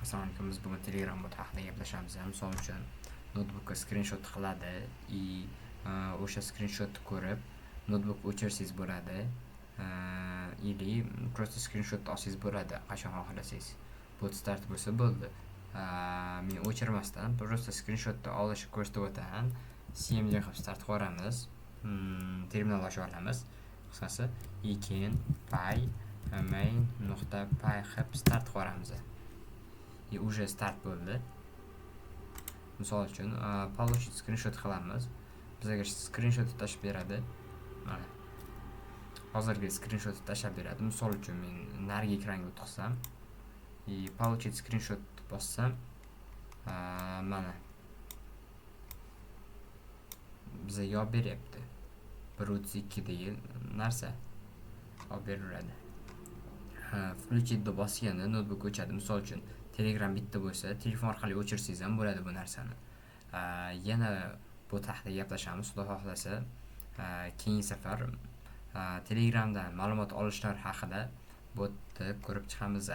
Assalomu alaykum. Biz bugun Telegram bot haqida gaplashamiz. Misol uchun notebookka screenshot qiladi o'sha screenshotni ko'rib notebook o'chirsangiz bo'ladi. Или просто screenshot olsangiz bo'ladi qachon xohlasangiz. Bot start bo'lsa bo'ldi. Men o'chirmasdan просто screenshotni olishni ko'rsatib o'taman. CMD qilib start qilamiz. Terminal ochib olamiz. Qisqasi keyin py main.py qilib start qilamiz. Уже start bo'ldi. Misol uchun получить screenshot qilamiz. Bizga screenshot tashib beradi. Mana. Hozirgi screenshot tashab beradi. Misol uchun men narigi ekranga o'tqizsam, получить screenshot bossam, mana bizga yozib beryapti. 132 degan narsa olib beriladi. Включить deb bosganda notebook o'chadi. Misol uchun Telegram bitta bo'lsa, telefon orqali o'chirsangiz ham bo'ladi bu narsani. Yana bu haqida gaplashamiz. Xudo xohlasa, keyingi safar Telegramdan ma'lumot olishlar haqida botni ko'rib chiqamiz.